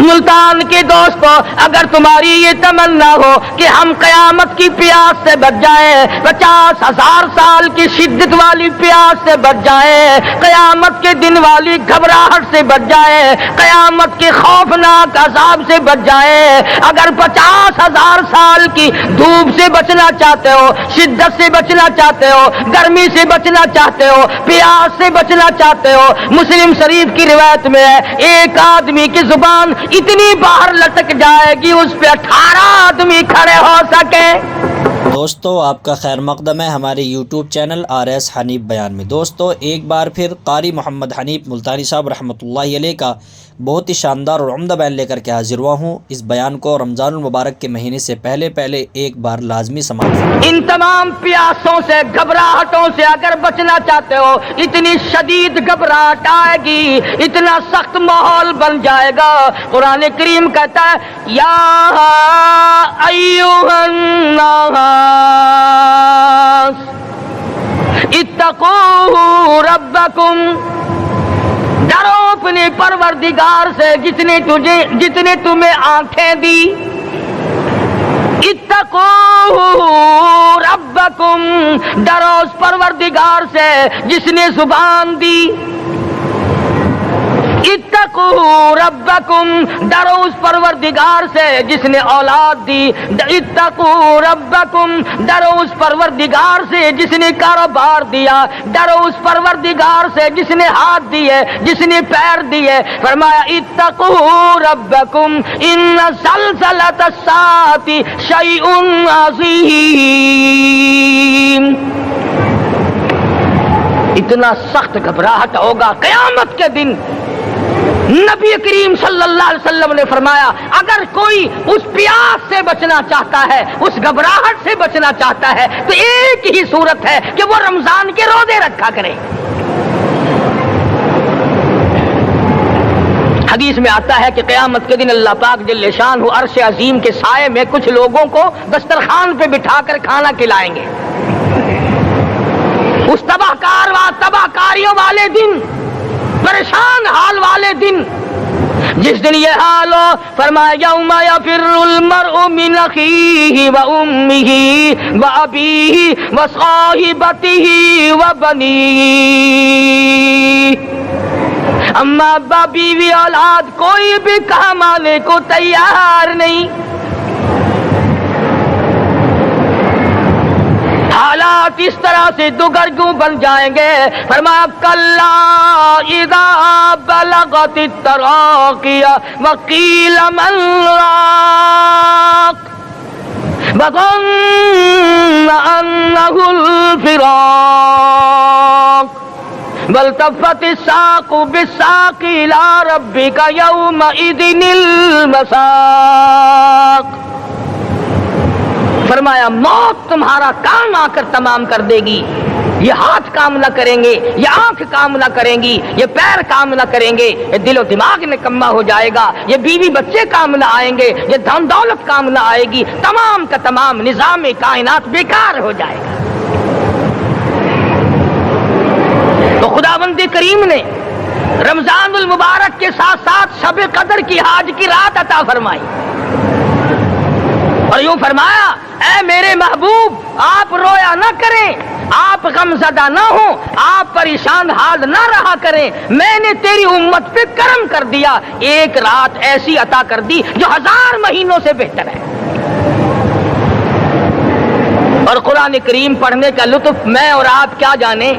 ملتان کے دوستو، اگر تمہاری یہ تمنا ہو کہ ہم قیامت کی پیاس سے بچ جائیں، 50,000 سال کی شدت والی پیاس سے بچ جائیں، قیامت کے دن والی گھبراہٹ سے بچ جائیں، قیامت کے خوفناک عذاب سے بچ جائیں، اگر 50,000 سال کی دھوپ سے بچنا چاہتے ہو، شدت سے بچنا چاہتے ہو، گرمی سے بچنا چاہتے ہو، پیاس سے بچنا چاہتے ہو، مسلم شریف کی روایت میں ہے ایک آدمی کی زبان اتنی باہر لٹک جائے گی اس پہ 18 آدمی کھڑے ہو سکے۔ دوستو آپ کا خیر مقدم ہے ہمارے یوٹیوب چینل RS حنیف بیان میں۔ دوستو ایک بار پھر قاری محمد حنیف ملتانی صاحب رحمۃ اللہ علیہ کا بہت ہی شاندار اور عمدہ بیان لے کر کے حاضر ہوا ہوں۔ اس بیان کو رمضان المبارک کے مہینے سے پہلے ایک بار لازمی سماعت فرمائیں۔ ان تمام پیاسوں سے، گھبراہٹوں سے اگر بچنا چاہتے ہو، اتنی شدید گھبراہٹ آئے گی، اتنا سخت ماحول بن جائے گا، قرآن کریم کہتا ہے یا ایھا الناس اتقوا ربکم، ڈرو اپنے پروردگار سے جس نے تمہیں آنکھیں دی، اتقوا ربکم، ڈرو اس پروردگار سے جس نے زبان دی، اتقوا ربکم، ڈرو اس پروردگار سے جس نے اولاد دی، اتقوا ربکم، ڈرو اس پروردگار سے جس نے کاروبار دیا، ڈرو اس پروردگار سے جس نے ہاتھ دیے، جس نے پیر دیے، فرمایا اتقوا ربکم ان زلزلۃ الساعۃ شیء عظیم، اتنا سخت گھبراہٹ ہوگا قیامت کے دن۔ نبی کریم صلی اللہ علیہ وسلم نے فرمایا اگر کوئی اس پیاس سے بچنا چاہتا ہے، اس گھبراہٹ سے بچنا چاہتا ہے، تو ایک ہی صورت ہے کہ وہ رمضان کے روزے رکھا کرے۔ حدیث میں آتا ہے کہ قیامت کے دن اللہ پاک جل شان عرش عظیم کے سائے میں کچھ لوگوں کو دسترخوان پہ بٹھا کر کھانا کھلائیں گے۔ اس تباہ کاریوں والے دن، پریشان حال والے دن، جس دن یہ حال ہو، فرمایا یوم یفر المرء من اخیہ و امہ و ابیہ و صاحبتہ و بنیہ، اما ابا بیوی اولاد کوئی بھی کام آنے کو تیار نہیں۔ حالات اس طرح سے دگرگوں بن جائیں گے، فرمایا کلا اذا بلغت التراقی وقیل من راق وظن انہ الفراق والتفت الساق بالساق الى ربک یومئذ المساق، فرمایا موت تمہارا کام آ کر تمام کر دے گی، یہ ہاتھ کام نہ کریں گے، یہ آنکھ کام نہ کریں گی، یہ پیر کام نہ کریں گے، یہ دل و دماغ نکما ہو جائے گا، یہ بیوی بچے کام نہ آئیں گے، یہ دھن دولت کام نہ آئے گی، تمام کا تمام نظام کائنات بیکار ہو جائے گا۔ تو خداوند کریم نے رمضان المبارک کے ساتھ ساتھ شب قدر کی حاج کی رات عطا فرمائی اور یوں فرمایا اے میرے محبوب آپ رویا نہ کریں، آپ غم زدہ نہ ہوں، آپ پریشان حال نہ رہا کریں، میں نے تیری امت پہ کرم کر دیا، ایک رات ایسی عطا کر دی جو 1000 مہینوں سے بہتر ہے۔ اور قرآن کریم پڑھنے کا لطف میں اور آپ کیا جانے،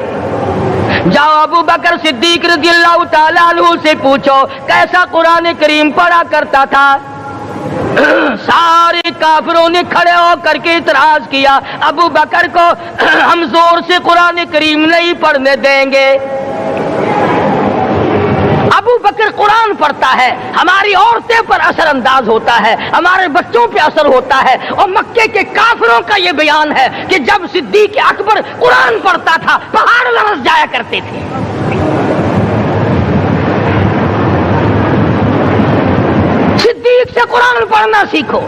جاؤ ابو بکر صدیق رضی اللہ تعالیٰ عنہ سے پوچھو کیسا قرآن کریم پڑھا کرتا تھا۔ سارے کافروں نے کھڑے ہو کر کے اعتراض کیا ابو بکر کو ہم زور سے قرآن کریم نہیں پڑھنے دیں گے۔ ابو بکر قرآن پڑھتا ہے، ہماری عورتیں پر اثر انداز ہوتا ہے، ہمارے بچوں پہ اثر ہوتا ہے، اور مکے کے کافروں کا یہ بیان ہے کہ جب صدیق اکبر قرآن پڑھتا تھا پہاڑ لرز جایا کرتے تھے۔ صدیق سے قرآن پڑھنا سیکھو۔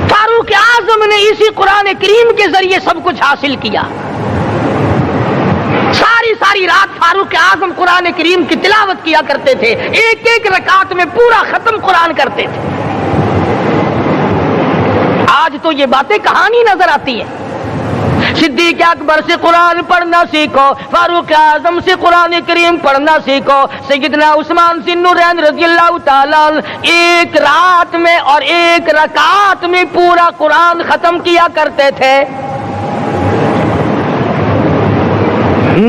فاروق اعظم نے اسی قرآن کریم کے ذریعے سب کچھ حاصل کیا، ساری ساری رات فاروق اعظم قرآن کریم کی تلاوت کیا کرتے تھے، ایک ایک رکعت میں پورا ختم قرآن کرتے تھے۔ آج تو یہ باتیں کہانی نظر آتی ہیں۔ صدیق اکبر سے قرآن پڑھنا سیکھو، فاروق اعظم سے قرآن کریم پڑھنا سیکھو، سیدنا عثمان ذی النورین رضی اللہ تعالیٰ ایک رات میں اور ایک رکعت میں پورا قرآن ختم کیا کرتے تھے۔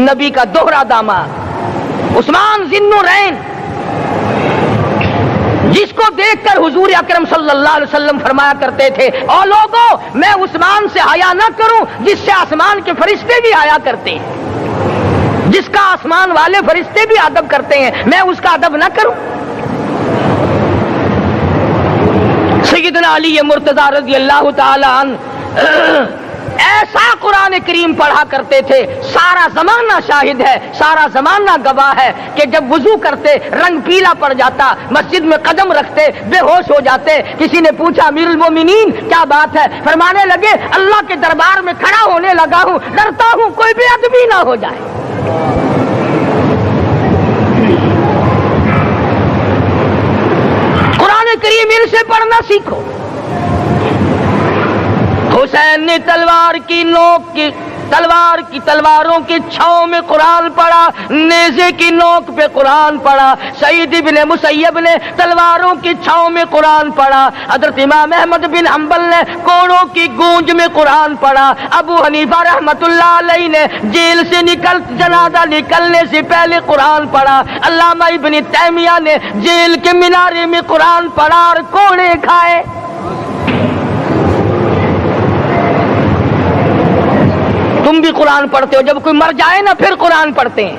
نبی کا دوہرا داماد عثمان ذی النورین، جس کو دیکھ کر حضور اکرم صلی اللہ علیہ وسلم فرمایا کرتے تھے، او لوگوں میں عثمان سے حیا نہ کروں جس سے آسمان کے فرشتے بھی حیا کرتے ہیں، جس کا آسمان والے فرشتے بھی ادب کرتے ہیں، میں اس کا ادب نہ کروں۔ سیدنا علی مرتضی رضی اللہ تعالی عنہ ایسا قرآن کریم پڑھا کرتے تھے، سارا زمانہ شاہد ہے، سارا زمانہ گواہ ہے کہ جب وضو کرتے رنگ پیلا پڑ جاتا، مسجد میں قدم رکھتے بے ہوش ہو جاتے۔ کسی نے پوچھا امیر المومنین کیا بات ہے؟ فرمانے لگے اللہ کے دربار میں کھڑا ہونے لگا ہوں، ڈرتا ہوں کوئی بے ادبی نہ ہو جائے۔ قرآن کریم ان سے پڑھنا سیکھو۔ حسین نے تلواروں کی چھاؤں میں قرآن پڑھا، نیزے کی نوک پہ قرآن پڑھا۔ سعید بن مسیب نے تلواروں کی چھاؤں میں قرآن پڑھا۔ حضرت امام احمد بن حنبل نے کوڑوں کی گونج میں قرآن پڑھا۔ ابو حنیفہ رحمت اللہ علیہ نے جیل سے جنازہ نکلنے سے پہلے قرآن پڑھا۔ علامہ ابن تیمیہ نے جیل کے مینارے میں قرآن پڑھا اور کوڑے کھائے۔ تم بھی قرآن پڑھتے ہو، جب کوئی مر جائے نا پھر قرآن پڑھتے ہیں،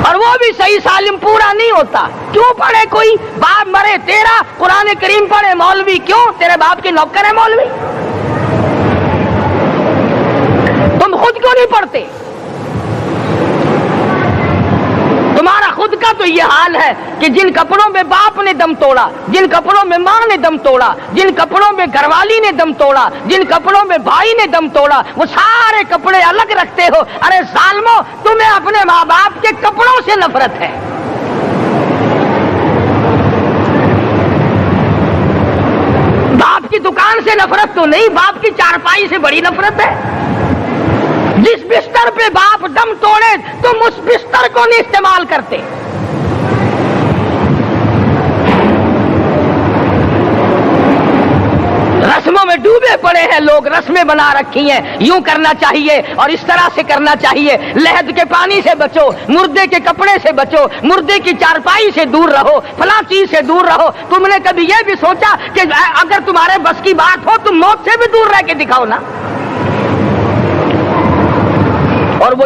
اور وہ بھی صحیح سالم پورا نہیں ہوتا۔ کیوں پڑھے؟ کوئی باپ مرے تیرا قرآن کریم پڑھے مولوی، کیوں؟ تیرے باپ کے نوکر ہے مولوی؟ تم خود کیوں نہیں پڑھتے؟ تمہارا خود کا تو یہ حال ہے کہ جن کپڑوں میں باپ نے دم توڑا، جن کپڑوں میں ماں نے دم توڑا، جن کپڑوں میں گھر والی نے دم توڑا، جن کپڑوں میں بھائی نے دم توڑا، وہ سارے کپڑے الگ رکھتے ہو۔ ارے ظالمو، تمہیں اپنے ماں باپ کے کپڑوں سے نفرت ہے۔ باپ کی دکان سے نفرت تو نہیں، باپ کی چارپائی سے بڑی نفرت ہے۔ جس بستر پہ باپ دم توڑے تم اس بستر کو نہیں استعمال کرتے۔ رسموں میں ڈوبے پڑے ہیں لوگ، رسمیں بنا رکھی ہیں، یوں کرنا چاہیے اور اس طرح سے کرنا چاہیے۔ لہد کے پانی سے بچو، مردے کے کپڑے سے بچو، مردے کی چارپائی سے دور رہو، فلاں چیز سے دور رہو۔ تم نے کبھی یہ بھی سوچا کہ اگر تمہارے بس کی بات ہو تم موت سے بھی دور رہ کے دکھاؤ نا؟ اور وہ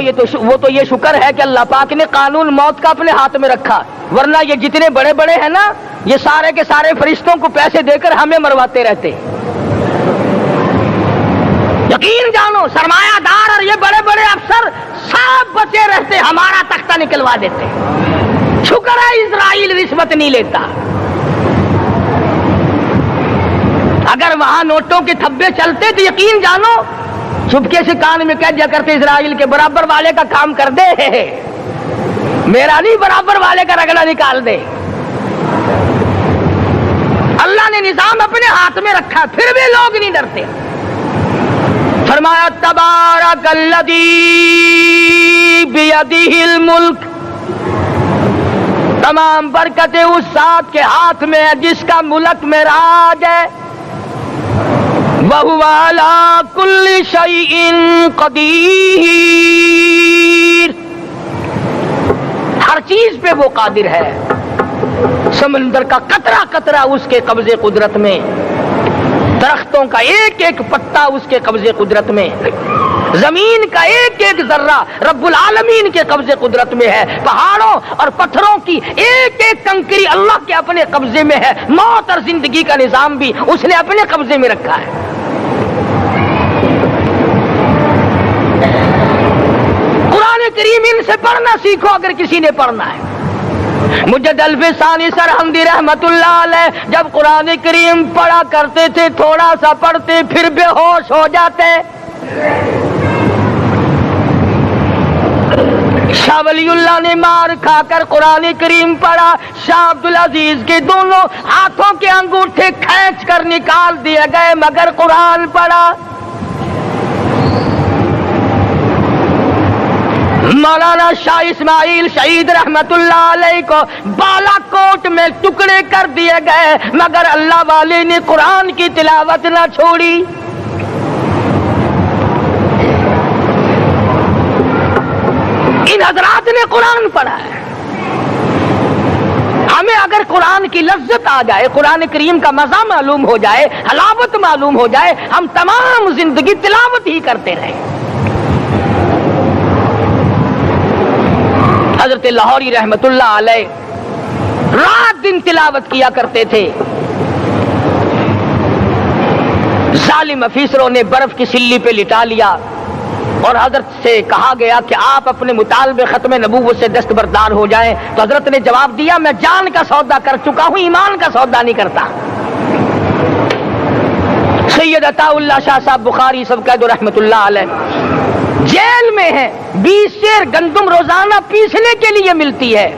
تو یہ شکر ہے کہ اللہ پاک نے قانون موت کا اپنے ہاتھ میں رکھا، ورنہ یہ جتنے بڑے بڑے ہیں نا، یہ سارے کے سارے فرشتوں کو پیسے دے کر ہمیں مرواتے رہتے۔ یقین جانو، سرمایہ دار اور یہ بڑے بڑے افسر سب بچے رہتے، ہمارا تختہ نکلوا دیتے۔ شکر ہے اسرائیل رشوت نہیں لیتا۔ اگر وہاں نوٹوں کے تھبے چلتے تو یقین جانو چپکے سے کان میں کہہ دیا کرتے اسرائیل کے برابر والے کا کام کر دے، میرا نہیں، برابر والے کا رگڑا نکال دے۔ اللہ نے نظام اپنے ہاتھ میں رکھا، پھر بھی لوگ نہیں ڈرتے۔ فرمایا تبارک الذی بیدہ الملک، تمام برکتیں اس ذات کے ہاتھ میں ہے جس کا ملک میں راج ہے۔ وَهُوَ عَلَى كُلِّ شَيْءٍ قَدِيرٌ، ہر چیز پہ وہ قادر ہے۔ سمندر کا قطرہ قطرہ اس کے قبضے قدرت میں، درختوں کا ایک ایک پتا اس کے قبضے قدرت میں، زمین کا ایک ایک ذرہ رب العالمین کے قبضے قدرت میں ہے، پہاڑوں اور پتھروں کی ایک ایک کنکری اللہ کے اپنے قبضے میں ہے، موت اور زندگی کا نظام بھی اس نے اپنے قبضے میں رکھا ہے۔ قرآن کریم ان سے پڑھنا سیکھو اگر کسی نے پڑھنا ہے۔ مجد الفسانی سرہندی رحمت اللہ علیہ جب قرآن کریم پڑھا کرتے تھے تھوڑا سا پڑھتے پھر بے ہوش ہو جاتے۔ شاہ ولی اللہ نے مار کھا کر قرآن کریم پڑھا، شاہ عبدالعزیز کے دونوں ہاتھوں کے انگوٹھے کھینچ کر نکال دیے گئے مگر قرآن پڑھا۔ مولانا شاہ اسماعیل شہید رحمت اللہ علیہ کو بالا کوٹ میں ٹکڑے کر دیے گئے مگر اللہ والے نے قرآن کی تلاوت نہ چھوڑی۔ ان حضرات نے قرآن پڑھا ہے۔ ہمیں اگر قرآن کی لذت آ جائے، قرآن کریم کا مزہ معلوم ہو جائے، حلاوت معلوم ہو جائے، ہم تمام زندگی تلاوت ہی کرتے رہیں۔ حضرت لاہوری رحمت اللہ علیہ رات دن تلاوت کیا کرتے تھے۔ ظالم افیسروں نے برف کی سلی پہ لٹا لیا اور حضرت سے کہا گیا کہ آپ اپنے مطالبے ختم نبوت سے دستبردار ہو جائیں، تو حضرت نے جواب دیا میں جان کا سودا کر چکا ہوں، ایمان کا سودا نہیں کرتا۔ سید عطا اللہ شاہ صاحب بخاری سب قید رحمت اللہ علیہ جیل میں ہیں، 20 سیر گندم روزانہ پیسنے کے لیے ملتی ہے،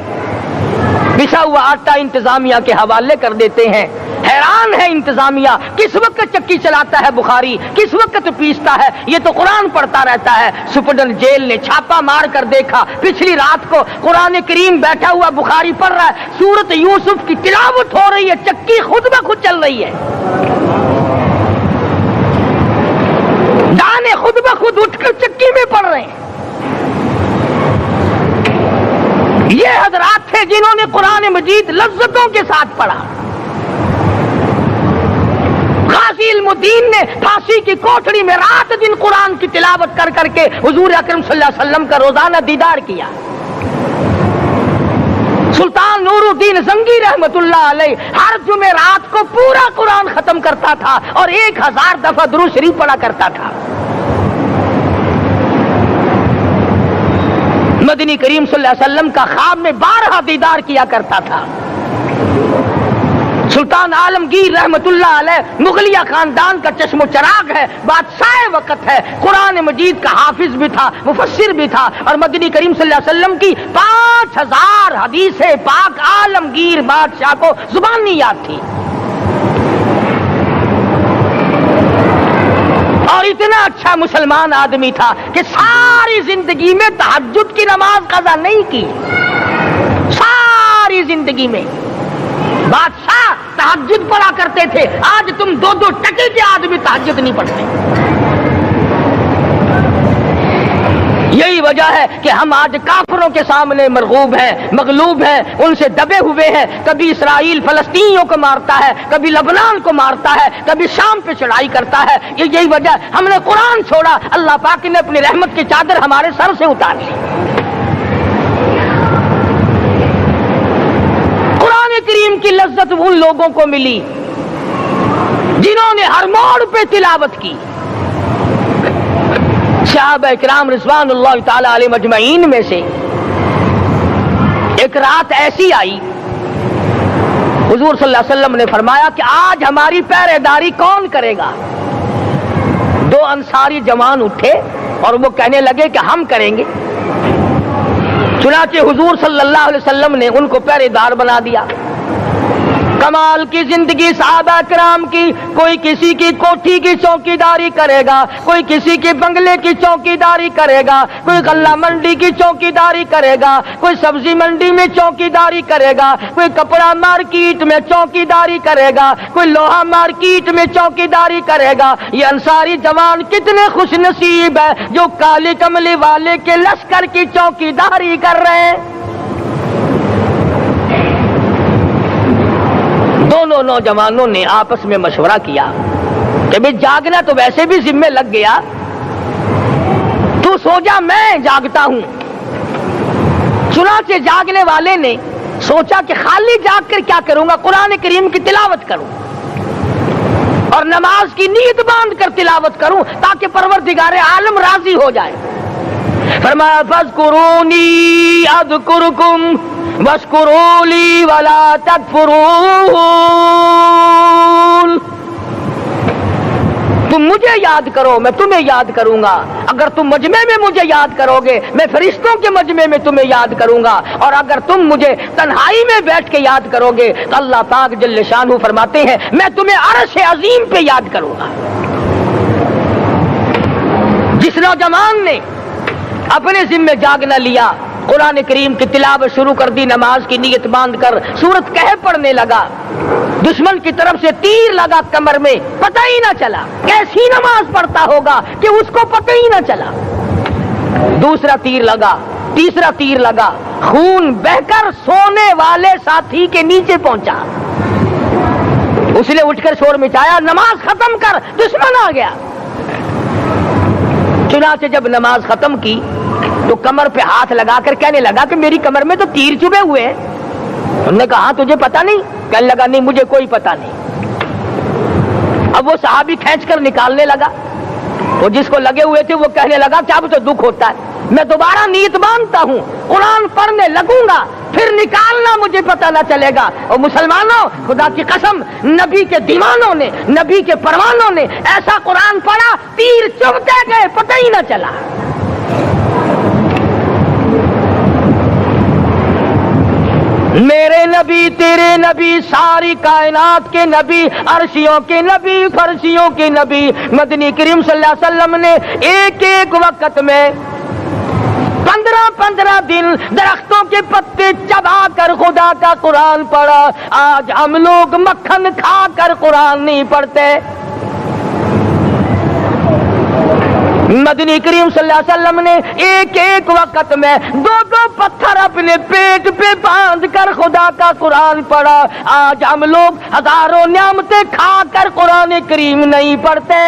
پسا ہوا آٹا انتظامیہ کے حوالے کر دیتے ہیں۔ حیران ہے انتظامیہ، کس وقت چکی چلاتا ہے بخاری، کس وقت پیستا ہے، یہ تو قرآن پڑھتا رہتا ہے۔ سپرڈنٹ جیل نے چھاپا مار کر دیکھا، پچھلی رات کو قرآن کریم بیٹھا ہوا بخاری پڑھ رہا ہے، سورت یوسف کی تلاوت ہو رہی ہے، چکی خود بخود چل رہی ہے، دانے خود بخود اٹھ کر چکی میں پڑھ رہے ہیں۔ یہ حضرات تھے جنہوں نے قرآن مجید لذتوں کے ساتھ پڑھا۔ غازی علم الدین نے پھانسی کی کوٹڑی میں رات دن قرآن کی تلاوت کر کر کے حضور اکرم صلی اللہ علیہ وسلم کا روزانہ دیدار کیا۔ سلطان نور الدین زنگی رحمت اللہ علیہ ہر جمعرات کو پورا قرآن ختم کرتا تھا اور 1000 دفعہ درود شریف پڑھا کرتا تھا۔ مدنی کریم صلی اللہ علیہ وسلم کا خواب میں 12 دیدار کیا کرتا تھا۔ سلطان عالمگیر رحمت اللہ علیہ مغلیہ خاندان کا چشم و چراغ ہے، بادشاہ وقت ہے، قرآن مجید کا حافظ بھی تھا، مفسر بھی تھا، اور مدنی کریم صلی اللہ علیہ وسلم کی 5000 حدیث پاک عالمگیر بادشاہ کو زبانی یاد تھی۔ اور اتنا اچھا مسلمان آدمی تھا کہ ساری زندگی میں تہجد کی نماز قضا نہیں کی، ساری زندگی میں۔ بادشاہ تہجد پڑھا کرتے تھے، آج تم 2 ٹکے کے آدمی تہجد نہیں پڑھتے۔ یہی وجہ ہے کہ ہم آج کافروں کے سامنے مرغوب ہیں، مغلوب ہیں، ان سے دبے ہوئے ہیں۔ کبھی اسرائیل فلسطینیوں کو مارتا ہے، کبھی لبنان کو مارتا ہے، کبھی شام پہ چڑھائی کرتا ہے۔ یہی وجہ ہم نے قرآن چھوڑا، اللہ پاک نے اپنی رحمت کی چادر ہمارے سر سے اتار لی۔ قرآن کریم کی لذت ان لوگوں کو ملی جنہوں نے ہر موڑ پہ تلاوت کی۔ صحابہ اکرام رضوان اللہ تعالی علیہ مجمعین میں سے ایک رات ایسی آئی، حضور صلی اللہ علیہ وسلم نے فرمایا کہ آج ہماری پہرے داری کون کرے گا؟ 2 انصاری جوان اٹھے اور وہ کہنے لگے کہ ہم کریں گے۔ چنانچہ حضور صلی اللہ علیہ وسلم نے ان کو پہرے دار بنا دیا۔ کمال کی زندگی صحابہ کرام کی، کوئی کسی کی کوٹھی کی چوکیداری کرے گا، کوئی کسی کے بنگلے کی چوکیداری کرے گا، کوئی غلہ منڈی کی چوکیداری کرے گا، کوئی سبزی منڈی میں چوکیداری کرے گا، کوئی کپڑا مارکیٹ میں چوکیداری کرے گا، کوئی لوہا مارکیٹ میں چوکیداری کرے گا۔ یہ انصاری جوان کتنے خوش نصیب ہے جو کالی کملی والے کے لشکر کی چوکیداری کر رہے ہیں۔ دونوں نوجوانوں نے آپس میں مشورہ کیا کہ بھئی جاگنا تو ویسے بھی ذمہ لگ گیا، تو سو جا میں جاگتا ہوں۔ چنانچہ جاگنے والے نے سوچا کہ خالی جاگ کر کیا کروں گا، قرآن کریم کی تلاوت کروں اور نماز کی نیت باندھ کر تلاوت کروں تاکہ پروردگار عالم راضی ہو جائے۔ فرمایا فاذکرونی اذکرکم واشکروا لی ولا تکفرون۔ تم مجھے یاد کرو میں تمہیں یاد کروں گا. اگر تم مجمع میں مجھے یاد کرو گے میں فرشتوں کے مجمع میں تمہیں یاد کروں گا. اور اگر تم مجھے تنہائی میں بیٹھ کے یاد کرو گے تو اللہ پاک جل شانہ فرماتے ہیں میں تمہیں عرش عظیم پہ یاد کروں گا. جس نوجوان نے اپنے ذمہ جاگ نہ لیا، قرآن کریم کی تلاوت شروع کر دی، نماز کی نیت باندھ کر سورت کہف پڑھنے لگا، دشمن کی طرف سے تیر لگا کمر میں، پتہ ہی نہ چلا. کیسی نماز پڑھتا ہوگا کہ اس کو پتہ ہی نہ چلا. دوسرا تیر لگا، تیسرا تیر لگا، خون بہ کر سونے والے ساتھی کے نیچے پہنچا. اس نے اٹھ کر شور مچایا نماز ختم کر، دشمن آ گیا. چنانچہ جب نماز ختم کی تو کمر پہ ہاتھ لگا کر کہنے لگا کہ میری کمر میں تو تیر چبھے ہوئے ہیں. انہوں نے کہا تجھے پتا نہیں؟ کہنے لگا نہیں مجھے کوئی پتا نہیں. اب وہ صحابی کھینچ کر نکالنے لگا. وہ جس کو لگے ہوئے تھے وہ کہنے لگا کہ اب تو دکھ ہوتا ہے، میں دوبارہ نیت باندھتا ہوں، قرآن پڑھنے لگوں گا، پھر نکالنا مجھے پتہ نہ چلے گا. اور مسلمانوں خدا کی قسم نبی کے دیوانوں نے، نبی کے پروانوں نے ایسا قرآن پڑھا تیر چبھتے گئے پتہ ہی نہ چلا. میرے نبی تیرے نبی ساری کائنات کے نبی، عرشیوں کے نبی، فرشیوں کے نبی مدنی کریم صلی اللہ علیہ وسلم نے ایک ایک وقت میں 15 دن درختوں کے پتے چبا کر خدا کا قرآن پڑھا. آج ہم لوگ مکھن کھا کر قرآن نہیں پڑھتے. مدنی کریم صلی اللہ علیہ وسلم نے ایک ایک وقت میں 2 پتھر اپنے پیٹ پہ باندھ کر خدا کا قرآن پڑھا. آج ہم لوگ ہزاروں نعمتیں کھا کر قرآن کریم نہیں پڑھتے.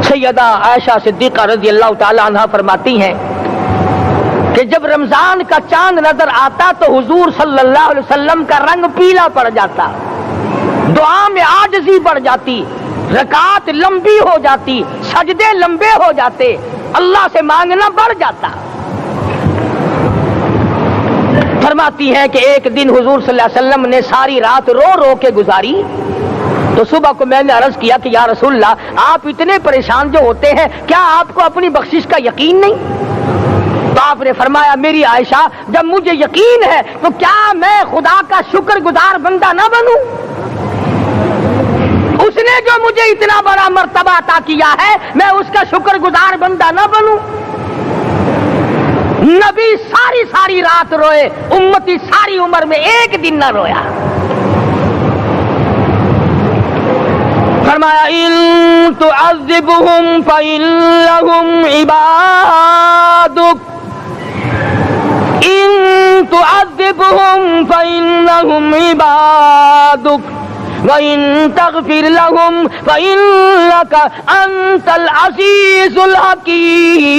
سیدہ عائشہ صدیقہ رضی اللہ تعالی عنہ فرماتی ہیں کہ جب رمضان کا چاند نظر آتا تو حضور صلی اللہ علیہ وسلم کا رنگ پیلا پڑ جاتا، دعا میں عاجزی بڑھ جاتی، رکعات لمبی ہو جاتی، سجدے لمبے ہو جاتے، اللہ سے مانگنا بڑھ جاتا. فرماتی ہے کہ ایک دن حضور صلی اللہ علیہ وسلم نے ساری رات رو رو کے گزاری. تو صبح کو میں نے عرض کیا کہ یا رسول اللہ آپ اتنے پریشان جو ہوتے ہیں کیا آپ کو اپنی بخشش کا یقین نہیں؟ تو آپ نے فرمایا میری عائشہ جب مجھے یقین ہے تو کیا میں خدا کا شکر گزار بندہ نہ بنوں؟ اس نے جو مجھے اتنا بڑا مرتبہ عطا کیا ہے میں اس کا شکر گزار بندہ نہ بنوں؟ نبی ساری رات روئے، امتی ساری عمر میں ایک دن نہ رویا. فرمایا ان تعذبهم فإنهم عبادك، ان تعذبهم فإنهم عبادك وَإِن تَغْفِرْ لَهُمْ فَإِنَّكَ أَنْتَ الْعَزِيزُ الْحَكِيمُ.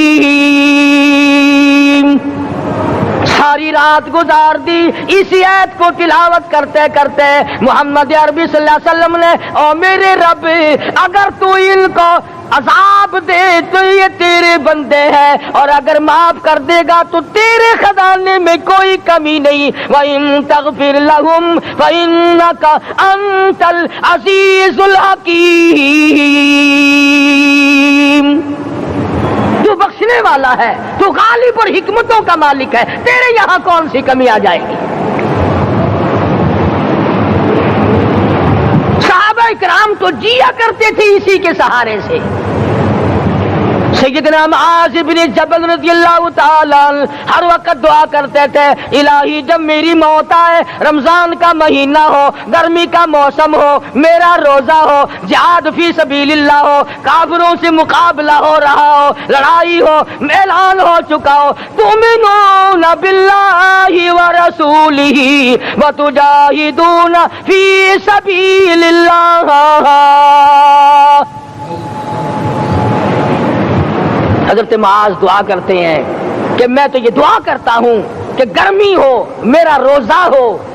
ساری رات گزار دی اسی آیت کو تلاوت کرتے کرتے. محمد عربی صلی اللہ علیہ وسلم نے او میرے رب اگر تو ان کو عذاب دے تو یہ تیرے بندے ہیں، اور اگر معاف کر دے گا تو تیرے خزانے میں کوئی کمی نہیں. وَإِن تَغْفِرْ لَهُمْ فَإِنَّكَ أَنْتَ الْعَزِيزُ الْحَكِيمُ. تو بخشنے والا ہے، تو غالب اور حکمتوں کا مالک ہے، تیرے یہاں کون سی کمی آ جائے گی؟ صحابہ کرام تو جیا کرتے تھے اسی کے سہارے سے. سیدنا معاذ بن جبل رضی اللہ تعالی ہر وقت دعا کرتے تھے الہی جب میری موت آئے، رمضان کا مہینہ ہو، گرمی کا موسم ہو، میرا روزہ ہو، جہاد فی سبیل اللہ ہو، کافروں سے مقابلہ ہو رہا ہو، لڑائی ہو، اعلان ہو چکا ہو، تؤمنون باللہ ورسولہ وتجاہدون فی سبیل اللہ. حضرت معاذ دعا کرتے ہیں کہ میں تو یہ دعا کرتا ہوں کہ گرمی ہو، میرا روزہ ہو،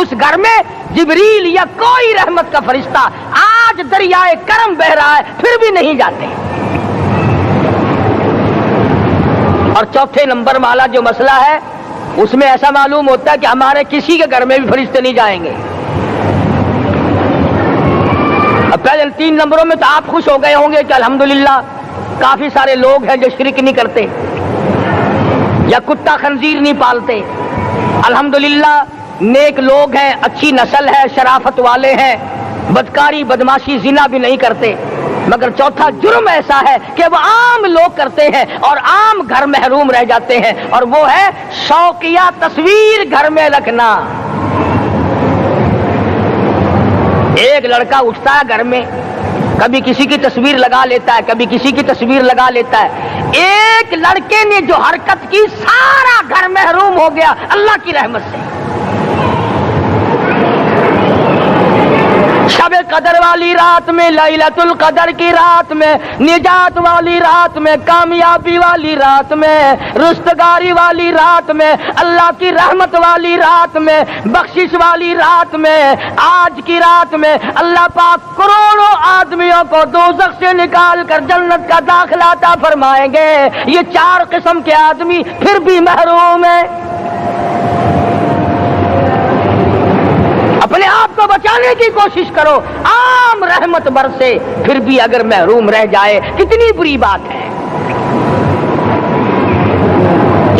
اس گھر میں جبریل یا کوئی رحمت کا فرشتہ آج دریائے کرم بہ رہا ہے پھر بھی نہیں جاتے. اور چوتھے نمبر والا جو مسئلہ ہے اس میں ایسا معلوم ہوتا ہے کہ ہمارے کسی کے گھر میں بھی فرشتے نہیں جائیں گے. اب پہلے 3 نمبروں میں تو آپ خوش ہو گئے ہوں گے کہ الحمدللہ کافی سارے لوگ ہیں جو شرک نہیں کرتے یا کتا خنزیر نہیں پالتے. الحمدللہ نیک لوگ ہیں, اچھی نسل ہے, شرافت والے ہیں, بدکاری بدماشی زنا بھی نہیں کرتے. مگر چوتھا جرم ایسا ہے کہ وہ عام لوگ کرتے ہیں اور عام گھر محروم رہ جاتے ہیں, اور وہ ہے شوقیہ تصویر گھر میں رکھنا. ایک لڑکا اٹھتا ہے گھر میں, کبھی کسی کی تصویر لگا لیتا ہے, کبھی کسی کی تصویر لگا لیتا ہے. ایک لڑکے نے جو حرکت کی سارا گھر محروم ہو گیا اللہ کی رحمت سے. شب قدر والی رات میں, لیلۃ القدر کی رات میں, نجات والی رات میں, کامیابی والی رات میں, رستگاری والی رات میں, اللہ کی رحمت والی رات میں, بخشش والی رات میں, آج کی رات میں اللہ پاک کروڑوں آدمیوں کو دوزخ سے نکال کر جنت کا داخلہ عطا فرمائیں گے. یہ 4 قسم کے آدمی پھر بھی محروم ہیں. اپنے آپ کو بچانے کی کوشش کرو, عام رحمت برسے پھر بھی اگر محروم رہ جائے کتنی بری بات ہے.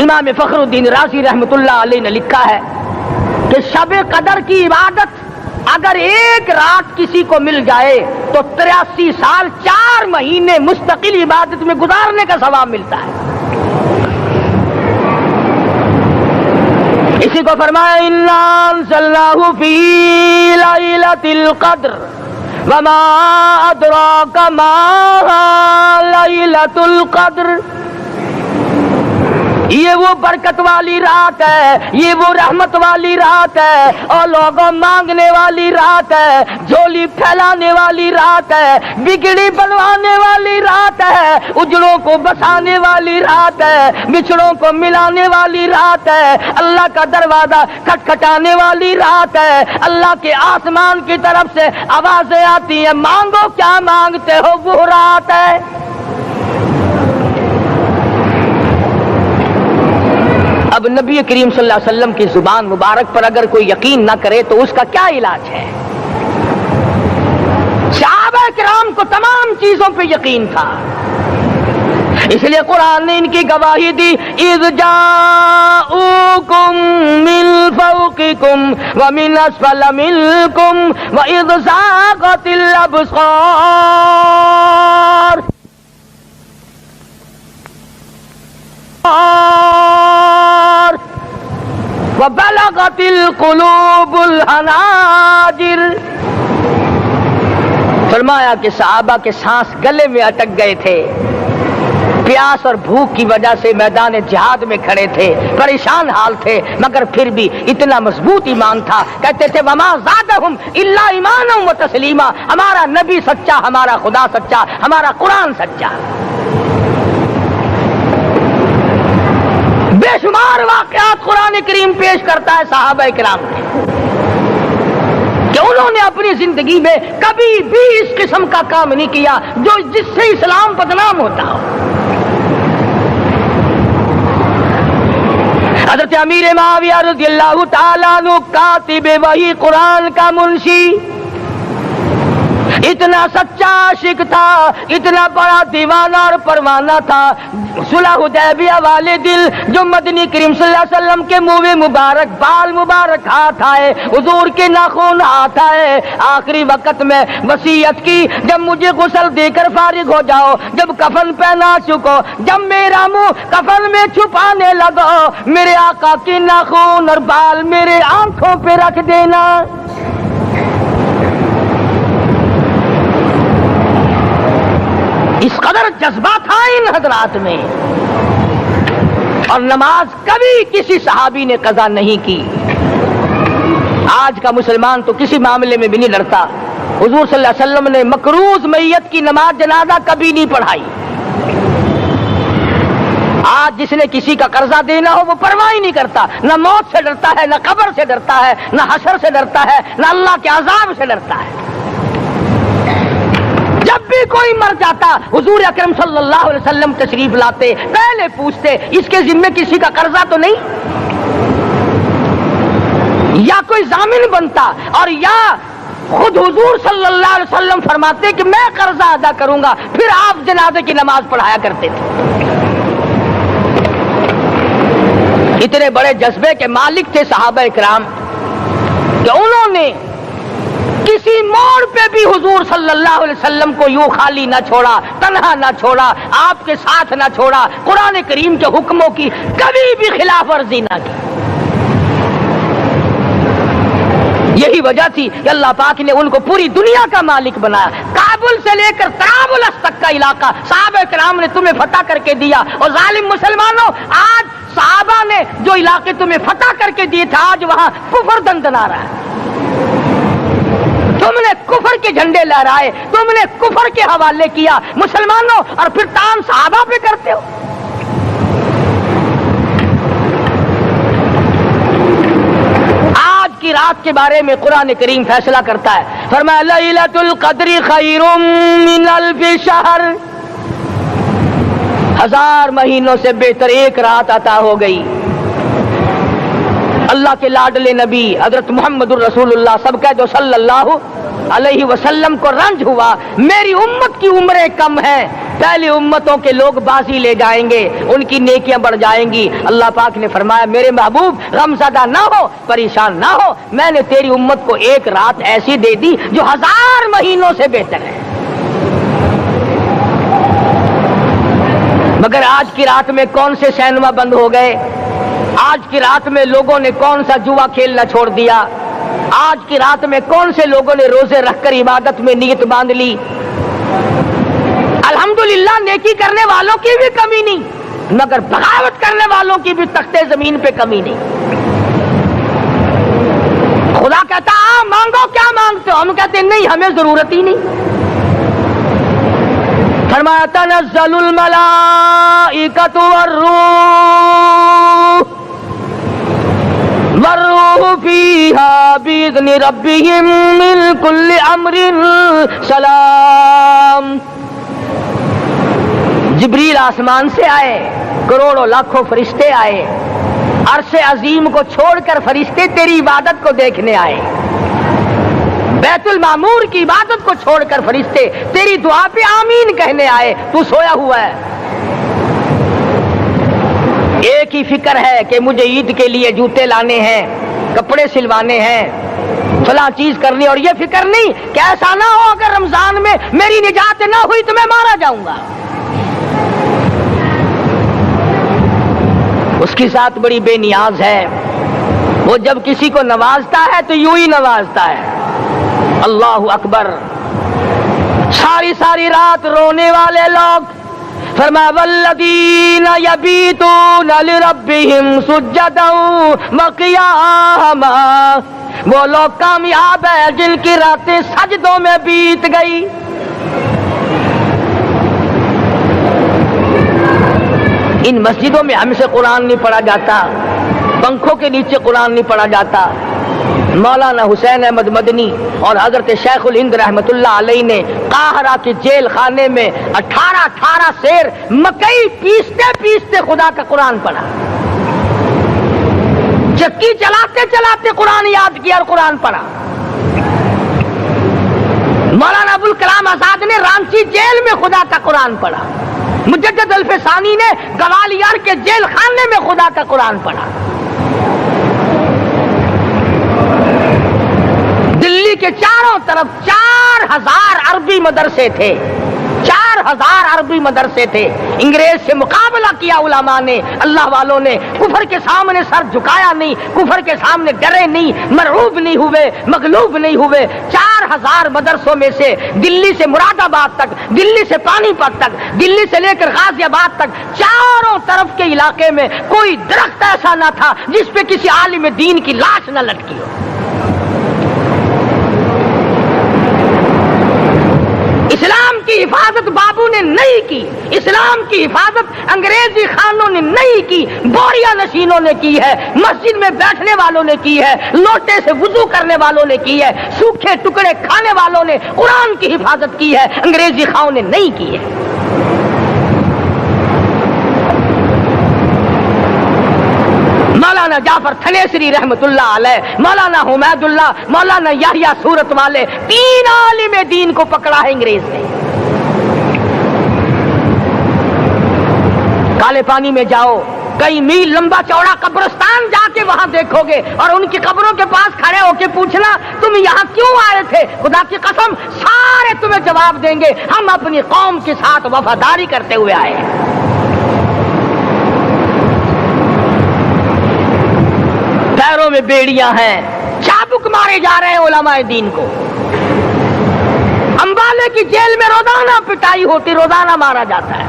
امام فخر الدین رازی رحمت اللہ علیہ نے لکھا ہے کہ شب قدر کی عبادت اگر ایک رات کسی کو مل جائے تو 83 سال 4 مہینے مستقل عبادت میں گزارنے کا ثواب ملتا ہے. اسی کو فرمایا انا انزلناہ فی لیلۃ القدر وما ادراک ما لیلۃ القدر. یہ وہ برکت والی رات ہے, یہ وہ رحمت والی رات ہے, اور لوگوں مانگنے والی رات ہے, جھولی پھیلانے والی رات ہے, بگڑی بنوانے والی رات ہے, اجڑوں کو بسانے والی رات ہے, بچھڑوں کو ملانے والی رات ہے, اللہ کا دروازہ کھٹکھٹانے والی رات ہے, اللہ کے آسمان کی طرف سے آوازیں آتی ہیں مانگو کیا مانگتے ہو, وہ رات ہے. اب نبی کریم صلی اللہ علیہ وسلم کی زبان مبارک پر اگر کوئی یقین نہ کرے تو اس کا کیا علاج ہے؟ صحابہ کرام کو تمام چیزوں پہ یقین تھا, اس لیے قرآن نے ان کی گواہی دی اذ جاءوکم من فوقکم ومن اسفل منکم واذ زاغت الابصار وبلغت القلوب الحناجر. فرمایا کہ صحابہ کے سانس گلے میں اٹک گئے تھے, پیاس اور بھوک کی وجہ سے میدان جہاد میں کھڑے تھے, پریشان حال تھے, مگر پھر بھی اتنا مضبوط ایمان تھا. کہتے تھے وما زادہم الا ایمانا و تسلیما, ہمارا نبی سچا, ہمارا خدا سچا, ہمارا قرآن سچا. بے شمار واقعات قرآن کریم پیش کرتا ہے صحابہ کرام کے کہ انہوں نے اپنی زندگی میں کبھی بھی اس قسم کا کام نہیں کیا جو جس سے اسلام بدنام ہوتا ہو. حضرت امیر معاویہ رضی اللہ تعالیٰ عنہ کاتب وحی قرآن کا منشی اتنا سچا عاشق تھا, اتنا بڑا دیوانہ اور پروانہ تھا. صلح حدیبیہ والے دل جو مدنی کریم صلی اللہ علیہ وسلم کے منہ مبارک بال مبارک ہاتھ آئے, حضور کے ناخن ہاتھ آئے, آخری وقت میں وصیت کی جب مجھے غسل دے کر فارغ ہو جاؤ, جب کفن پہنا چکو, جب میرا منہ کفن میں چھپانے لگو, میرے آقا کے ناخن اور بال میرے آنکھوں پہ رکھ دینا. اس قدر جذبہ تھا ان حضرات میں, اور نماز کبھی کسی صحابی نے قضا نہیں کی. آج کا مسلمان تو کسی معاملے میں بھی نہیں لڑتا. حضور صلی اللہ علیہ وسلم نے مکروز میت کی نماز جنازہ کبھی نہیں پڑھائی. آج جس نے کسی کا قرضہ دینا ہو وہ پرواہ ہی نہیں کرتا، نہ موت سے ڈرتا ہے، نہ قبر سے ڈرتا ہے، نہ حشر سے ڈرتا ہے، نہ اللہ کے عذاب سے ڈرتا ہے۔ جب بھی کوئی مر جاتا حضور اکرم صلی اللہ علیہ وسلم تشریف لاتے، پہلے پوچھتے اس کے ذمے کسی کا قرضہ تو نہیں، یا کوئی ضامن بنتا، اور یا خود حضور صلی اللہ علیہ وسلم فرماتے کہ میں قرضہ ادا کروں گا، پھر آپ جنازے کی نماز پڑھایا کرتے تھے۔ اتنے بڑے جذبے کے مالک تھے صحابہ اکرام کہ انہوں نے کسی موڑ پہ بھی حضور صلی اللہ علیہ وسلم کو یوں خالی نہ چھوڑا، تنہا نہ چھوڑا، آپ کے ساتھ نہ چھوڑا، قرآن کریم کے حکموں کی کبھی بھی خلاف ورزی نہ کی۔ یہی وجہ تھی کہ اللہ پاک نے ان کو پوری دنیا کا مالک بنایا۔ کابل سے لے کر طرابلس تک کا علاقہ صحابہ کرام نے تمہیں فتح کر کے دیا، اور ظالم مسلمانوں آج صحابہ نے جو علاقے تمہیں فتح کر کے دیے تھے آج وہاں کفر دندنا رہا ہے۔ تم نے کفر کے جھنڈے لہرائے، تم نے کفر کے حوالے کیا مسلمانوں، اور پھر تان صحابہ پہ کرتے ہو۔ آج کی رات کے بارے میں قرآن کریم فیصلہ کرتا ہے، فرمایا لیلۃ القدر خیر من الف شہر، 1000 مہینوں سے بہتر ایک رات عطا ہو گئی۔ اللہ کے لاڈلے نبی حضرت محمد الرسول اللہ سب کہہ دو صلی اللہ علیہ وسلم کو رنج ہوا، میری امت کی عمریں کم ہیں، پہلے امتوں کے لوگ بازی لے جائیں گے، ان کی نیکیاں بڑھ جائیں گی۔ اللہ پاک نے فرمایا میرے محبوب غمزدہ نہ ہو، پریشان نہ ہو، میں نے تیری امت کو ایک رات ایسی دے دی جو 1000 مہینوں سے بہتر ہے۔ مگر آج کی رات میں کون سے سینما بند ہو گئے، آج کی رات میں لوگوں نے کون سا جوا کھیلنا چھوڑ دیا، آج کی رات میں کون سے لوگوں نے روزے رکھ کر عبادت میں نیت باندھ لی۔ الحمدللہ نیکی کرنے والوں کی بھی کمی نہیں، مگر بغاوت کرنے والوں کی بھی تختے زمین پہ کمی نہیں۔ خدا کہتا مانگو کیا مانگتے ہو، ہم کہتے نہیں ہمیں ضرورت ہی نہیں۔ فرمایا تنزل الملائکۃ والروح فیہا بإذن ربہم من کل امر سلام۔ جبریل آسمان سے آئے، کروڑوں لاکھوں فرشتے آئے، عرش عظیم کو چھوڑ کر فرشتے تیری عبادت کو دیکھنے آئے، بیت المعمور کی عبادت کو چھوڑ کر فرشتے تیری دعا پہ آمین کہنے آئے، تو سویا ہوا ہے۔ ایک ہی فکر ہے کہ مجھے عید کے لیے جوتے لانے ہیں، کپڑے سلوانے ہیں، فلاں چیز کرنی، اور یہ فکر نہیں کہ ایسا نہ ہو اگر رمضان میں میری نجات نہ ہوئی تو میں مارا جاؤں گا۔ اس کی ذات بڑی بے نیاز ہے، وہ جب کسی کو نوازتا ہے تو یوں ہی نوازتا ہے۔ اللہ اکبر۔ ساری ساری رات رونے والے لوگ، فرمایا والذین یبیتون لربہم سجدا وقیاما، وہ لوگ کامیاب ہیں جن کی راتیں سجدوں میں بیت گئی۔ ان مسجدوں میں ہم سے قرآن نہیں پڑھا جاتا، پنکھوں کے نیچے قرآن نہیں پڑھا جاتا۔ مولانا حسین احمد مدنی اور حضرت شیخ الہند رحمت اللہ علیہ نے قاہرہ کے جیل خانے میں 18 سیر مکئی پیستے پیستے خدا کا قرآن پڑھا، چکی چلاتے چلاتے قرآن یاد کیا اور قرآن پڑھا۔ مولانا ابوالکلام آزاد نے رانچی جیل میں خدا کا قرآن پڑھا، مجدد الفسانی نے گوالیار کے جیل خانے میں خدا کا قرآن پڑھا۔ دلی کے چاروں طرف 4000 عربی مدرسے تھے، 4000 عربی مدرسے تھے۔ انگریز سے مقابلہ کیا علماء نے، اللہ والوں نے، کفر کے سامنے سر جھکایا نہیں، کفر کے سامنے ڈرے نہیں، مرعوب نہیں ہوئے، مغلوب نہیں ہوئے۔ 4000 مدرسوں میں سے دلی سے مراد آباد تک، دلی سے پانی پت تک، دلی سے لے کر غازی آباد تک، چاروں طرف کے علاقے میں کوئی درخت ایسا نہ تھا جس پہ کسی عالم دین کی لاش نہ لٹکی ہو۔ اسلام کی حفاظت بابو نے نہیں کی, اسلام کی حفاظت انگریزی خانوں نے نہیں کی, بوریا نشینوں نے کی ہے, مسجد میں بیٹھنے والوں نے کی ہے, لوٹے سے وضو کرنے والوں نے کی ہے, سوکھے ٹکڑے کھانے والوں نے قرآن کی حفاظت کی ہے, انگریزی خانوں نے نہیں کی ہے. مولانا جعفر تھنیسری رحمت اللہ علیہ, مولانا حمید اللہ, مولانا یحییٰ صورت والے, 3 عالم دین کو پکڑا ہے انگریز نے. کالے پانی میں جاؤ, کئی میل لمبا چوڑا قبرستان جا کے وہاں دیکھو گے, اور ان کی قبروں کے پاس کھڑے ہو کے پوچھنا تم یہاں کیوں آئے تھے, خدا کی قسم سارے تمہیں جواب دیں گے, ہم اپنی قوم کے ساتھ وفاداری کرتے ہوئے آئے ہیں. پیروں میں بیڑیاں ہیں, چابک مارے جا رہے ہیں علماء دین کو. امبالے کی جیل میں روزانہ پٹائی ہوتی, روزانہ مارا جاتا ہے.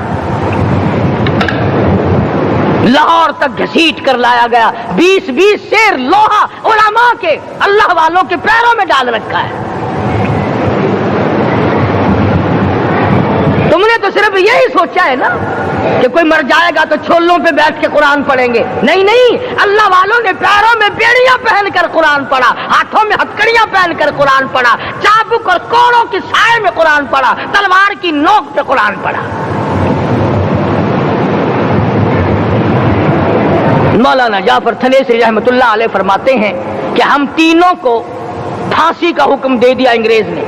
لاہور تک گھسیٹ کر لایا گیا, 20 سیر لوہا علماء کے, اللہ والوں کے پیروں میں ڈال رکھا ہے. تم نے تو صرف یہی سوچا ہے نا کہ کوئی مر جائے گا تو چھولوں پہ بیٹھ کے قرآن پڑھیں گے. نہیں نہیں, اللہ والوں نے پیروں میں بیڑیاں پہن کر قرآن پڑھا, ہاتھوں میں ہتکڑیاں پہن کر قرآن پڑھا, چابک اور کوڑوں کی سائے میں قرآن پڑھا, تلوار کی نوک پہ قرآن پڑھا. مولانا جعفر تھنیسری رحمت اللہ علیہ فرماتے ہیں کہ ہم تینوں کو پھانسی کا حکم دے دیا انگریز نے.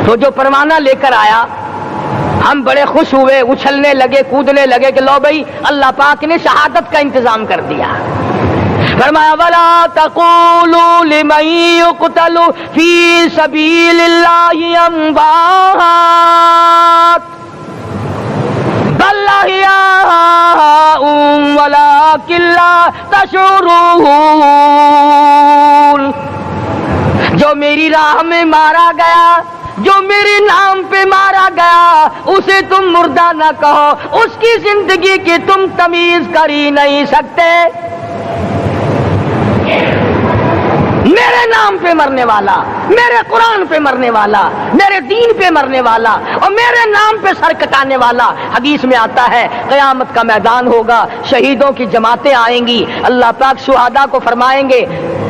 تو جو پروانہ لے کر آیا ہم بڑے خوش ہوئے, اچھلنے لگے, کودنے لگے کہ لو بھائی اللہ پاک نے شہادت کا انتظام کر دیا. فرمایا وَلَا تَقُولُوا لِمَن يُقْتَلُ فِي سَبِيلِ اللَّهِ أَمْوَاتٌ بَلْ أَحْيَاءٌ وَلَٰكِن لَّا تَشْعُرُونَ. جو میری راہ میں مارا گیا, جو میرے نام پہ مارا گیا, اسے تم مردہ نہ کہو, اس کی زندگی کی تم تمیز کر ہی نہیں سکتے. میرے نام پہ مرنے والا, میرے قرآن پہ مرنے والا, میرے دین پہ مرنے والا اور میرے نام پہ سر کٹانے والا. حدیث میں آتا ہے قیامت کا میدان ہوگا, شہیدوں کی جماعتیں آئیں گی, اللہ پاک شہداء کو فرمائیں گے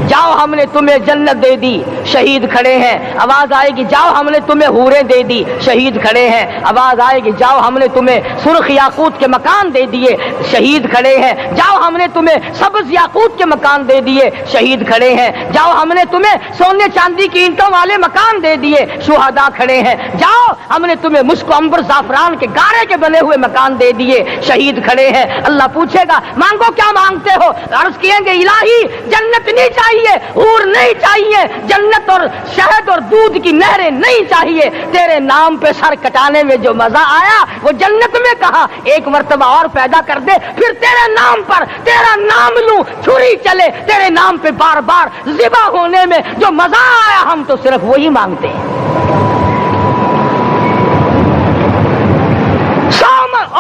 جاؤ ہم نے تمہیں جنت دے دی, شہید کھڑے ہیں. آواز آئے گی جاؤ ہم نے تمہیں حوریں دے دی, شہید کھڑے ہیں. آواز آئے گی جاؤ ہم نے تمہیں سرخ یاقوت کے مکان دے دیے, شہید کھڑے ہیں. جاؤ ہم نے تمہیں سبز یاقوت کے مکان دے دیے, شہید کھڑے ہیں. جاؤ ہم نے تمہیں سونے چاندی کی اینٹوں والے مکان دے دیے, شہداء کھڑے ہیں. جاؤ ہم نے تمہیں مشک و عنبر زعفران کے گارے کے بنے ہوئے مکان دے دیے, شہید کھڑے ہیں. اللہ پوچھے گا مانگو کیا مانگتے ہو, عرض کیے گے الہی جنت نہیں چاہیے, حور نہیں چاہیے, جنت اور شہد اور دودھ کی نہریں نہیں چاہیے, تیرے نام پہ سر کٹانے میں جو مزہ آیا وہ جنت میں کہا, ایک مرتبہ اور پیدا کر دے پھر تیرے نام پر تیرا نام لوں, چھری چلے تیرے نام پہ بار بار ذبح ہونے میں جو مزہ آیا, ہم تو صرف وہی مانگتے ہیں.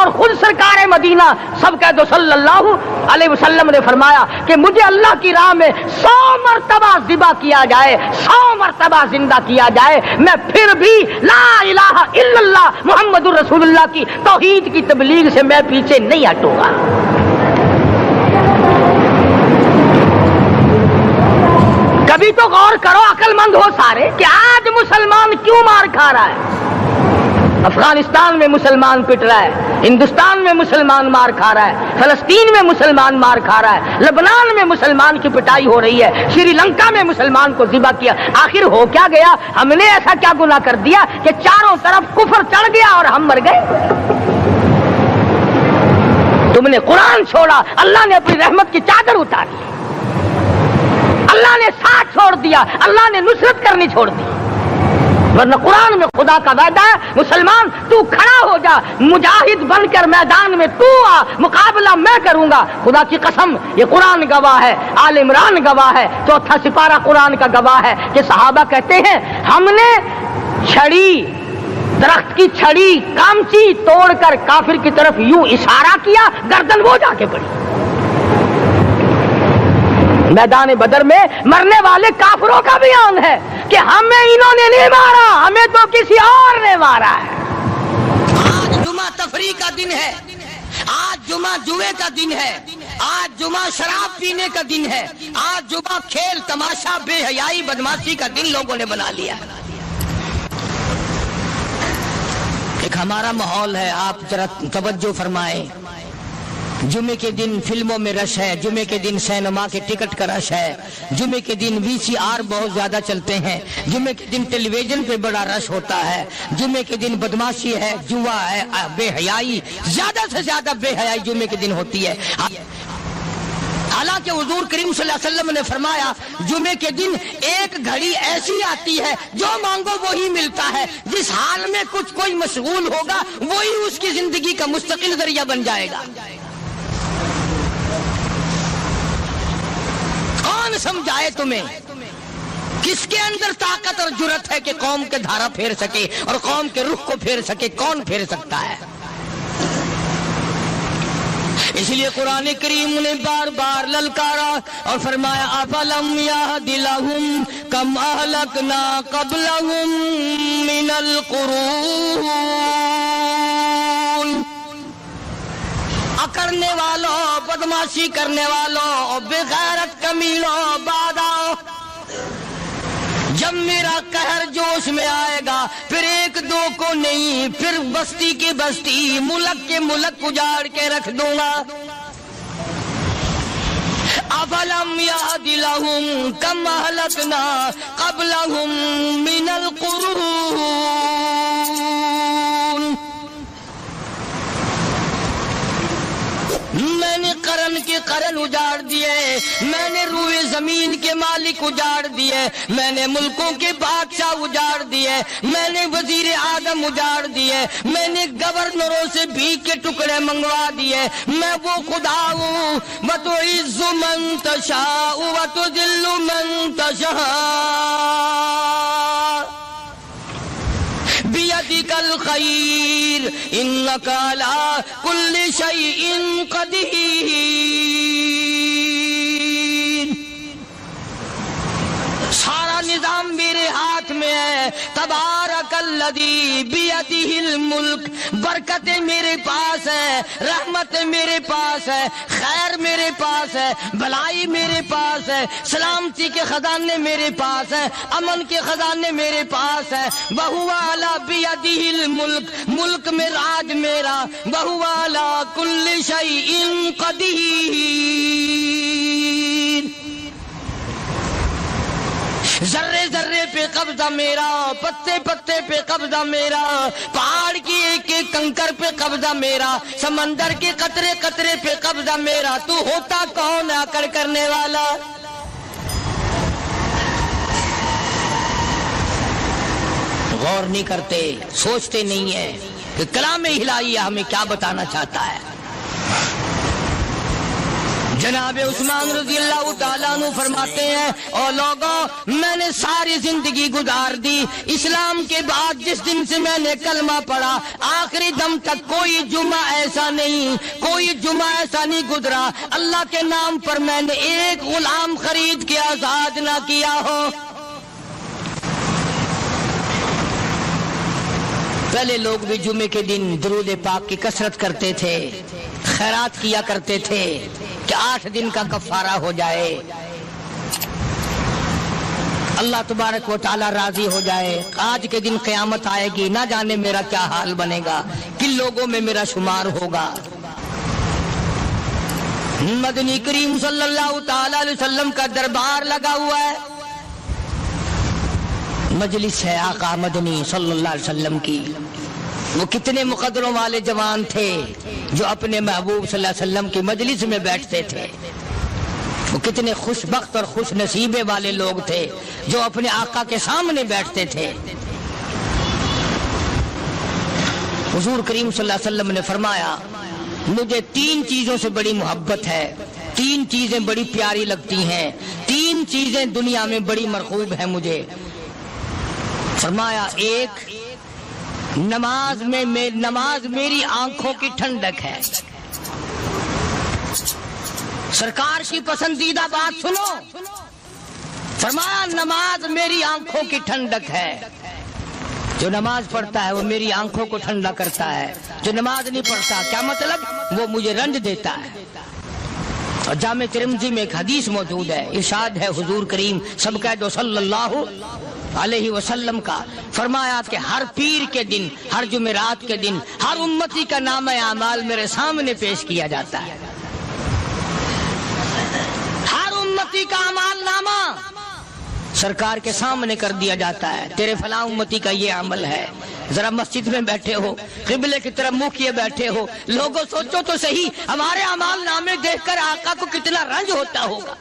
اور خود سرکار مدینہ سب کہہ دو صلی اللہ علیہ وسلم نے فرمایا کہ مجھے اللہ کی راہ میں 100 مرتبہ ذبح کیا جائے, 100 مرتبہ زندہ کیا جائے, میں پھر بھی لا الہ الا اللہ محمد الرسول اللہ کی توحید کی تبلیغ سے میں پیچھے نہیں ہٹوں گا. کبھی تو غور کرو, عقل مند ہو سارے, کہ آج مسلمان کیوں مار کھا رہا ہے. افغانستان میں مسلمان پٹ رہا ہے, ہندوستان میں مسلمان مار کھا رہا ہے, فلسطین میں مسلمان مار کھا رہا ہے, لبنان میں مسلمان کی پٹائی ہو رہی ہے, شری لنکا میں مسلمان کو ذبح کیا. آخر ہو کیا گیا, ہم نے ایسا کیا گناہ کر دیا کہ چاروں طرف کفر چڑھ گیا اور ہم مر گئے. تم نے قرآن چھوڑا, اللہ نے اپنی رحمت کی چادر اتاری, اللہ نے ساتھ چھوڑ دیا, اللہ نے نصرت کرنی چھوڑ دی. ورنہ قرآن میں خدا کا وعدہ ہے, مسلمان تو کھڑا ہو جا, مجاہد بن کر میدان میں تو آ, مقابلہ میں کروں گا. خدا کی قسم یہ قرآن گواہ ہے, آل عمران گواہ ہے, 4تھا سپارہ قرآن کا گواہ ہے کہ صحابہ کہتے ہیں ہم نے چھڑی, درخت کی چھڑی کامچی توڑ کر کافر کی طرف یوں اشارہ کیا, گردن وہ جا کے پڑی. میدان بدر میں مرنے والے کافروں کا بیان ہے کہ ہمیں انہوں نے نہیں مارا، ہمیں تو کسی اور نے مارا ہے۔ آج جمعہ تفریح کا دن ہے، آج جمعہ جوئے کا دن ہے، آج جمعہ شراب پینے کا دن ہے، آج جمعہ کھیل تماشا بے حیائی بدماشی کا دن لوگوں نے بنا لیا۔ ایک ہمارا ماحول ہے، آپ ذرا توجہ فرمائیں۔ جمعے کے دن فلموں میں رش ہے، جمعے کے دن سینما کے ٹکٹ کا رش ہے، جمعے کے دن VCR بہت زیادہ چلتے ہیں، جمعے کے دن ٹیلی ویژن پہ بڑا رش ہوتا ہے، جمعے کے دن بدماشی ہے، جوا ہے، بے حیائی، زیادہ سے زیادہ بے حیائی جمعے کے دن ہوتی ہے۔ حالانکہ حضور کریم صلی اللہ علیہ وسلم نے فرمایا جمعے کے دن ایک گھڑی ایسی آتی ہے جو مانگو وہی ملتا ہے، جس حال میں کچھ کوئی مشغول ہوگا وہی اس کی زندگی کا مستقل ذریعہ بن جائے گا۔ کون سمجھائے تمہیں؟ کس کے اندر طاقت اور جرت ہے کہ قوم کے دھارا پھیر سکے اور قوم کے رخ کو پھیر سکے؟ کون پھیر سکتا ہے؟ اس لیے قرآن کریم نے بار بار للکارا اور فرمایا افلم یہد لہم کم اہلکنا قبلہم من القرون، اکڑنے والوں، بدماشی کرنے والوں، بے غیرت کمینوں، بعد آؤ، جب میرا قہر جوش میں آئے گا پھر ایک دو کو نہیں، پھر بستی کی بستی، ملک کے ملک اجاڑ کے رکھ دوں گا۔ افلم یہد لہم کم اہلکنا قبلہم من القرون، میں نے قرن کے قرن اجاڑ دیے، میں نے روئے زمین کے مالک اجاڑ دیے، میں نے ملکوں کے بادشاہ اجاڑ دیے، میں نے وزیر اعظم اجاڑ دیے، میں نے گورنروں سے بھیک کے ٹکڑے منگوا دیے۔ میں وہ خدا ہوں وَتُعِزُّ مَن تَشَاءُ وَتُذِلُّ مَن تَشَاءُ بِيَدِكَ الْخَيْرُ إِنَّكَ عَلَى كُلِّ شَيْءٍ قَدِيرٌ۔ سارا نظام میرے ہاتھ میں ہے، تبارک الذی بیدہ الملک، برکتیں میرے پاس ہے، رحمتیں میرے پاس ہے، خیر میرے پاس ہے، بھلائی میرے پاس ہے، سلامتی کے خزانے میرے پاس ہے، امن کے خزانے میرے پاس ہے۔ وہو علی بیدہ الملک، ملک میں راج میرا، وہو علی کل شیء قدیر، ذرے ذرے پہ قبضہ میرا، پتے پتے پہ قبضہ میرا، پہاڑ کی ایک ایک کنکر پہ قبضہ میرا، سمندر کے قطرے قطرے پہ قبضہ میرا۔ تو ہوتا کون اکڑ کرنے والا؟ غور نہیں کرتے، سوچتے نہیں ہیں کہ کلام الہی ہمیں کیا بتانا چاہتا ہے۔ جناب عثمان رضی اللہ تعالیٰ عنہ فرماتے ہیں اور لوگوں میں نے ساری زندگی گزار دی، اسلام کے بعد جس دن سے میں نے کلمہ پڑھا آخری دم تک کوئی جمعہ ایسا نہیں، کوئی جمعہ ایسا نہیں گزرا اللہ کے نام پر میں نے ایک غلام خرید کے آزاد نہ کیا ہو۔ پہلے لوگ بھی جمعے کے دن درود پاک کی کثرت کرتے تھے، خیرات کیا کرتے تھے کہ 8 دن کا کفارہ ہو جائے، اللہ تبارک و تعالی راضی ہو جائے۔ آج کے دن قیامت آئے گی، نہ جانے میرا کیا حال بنے گا، کن لوگوں میں میرا شمار ہوگا۔ مدنی کریم صلی اللہ تعالی علیہ وسلم کا دربار لگا ہوا ہے، مجلس ہے آقا مدنی صلی اللہ علیہ وسلم کی۔ وہ کتنے مقدروں والے جوان تھے جو اپنے محبوب صلی اللہ علیہ وسلم کی مجلس میں بیٹھتے تھے، وہ کتنے خوش بخت اور خوش نصیبے والے لوگ تھے جو اپنے آقا کے سامنے بیٹھتے تھے۔ حضور کریم صلی اللہ علیہ وسلم نے فرمایا مجھے 3 چیزوں سے بڑی محبت ہے، 3 چیزیں بڑی پیاری لگتی ہیں، 3 چیزیں دنیا میں بڑی مرغوب ہیں مجھے۔ فرمایا ایک نماز میری آنکھوں کی ٹھنڈک ہے۔ سرکار کی پسندیدہ بات سنو، فرمایا نماز میری آنکھوں کی ٹھنڈک ہے، جو نماز پڑھتا ہے وہ میری آنکھوں کو ٹھنڈا کرتا ہے، جو نماز نہیں پڑھتا کیا مطلب؟ وہ مجھے رنج دیتا ہے۔ اور جامع ترمذی میں ایک حدیث موجود ہے، ارشاد ہے حضور کریم سب کہہ دو صلی اللہ علیہ وسلم کا، فرمایا کہ ہر پیر کے دن، ہر جمعرات کے دن ہر امتی کا نام اعمال میرے سامنے پیش کیا جاتا ہے۔ ہر امتی کا اعمال نامہ سرکار کے سامنے کر دیا جاتا ہے، تیرے فلاں امتی کا یہ عمل ہے۔ ذرا مسجد میں بیٹھے ہو، قبلے کی طرف منہ کیے بیٹھے ہو، لوگوں سوچو تو صحیح ہمارے اعمال نامے دیکھ کر آقا کو کتنا رنج ہوتا ہوگا،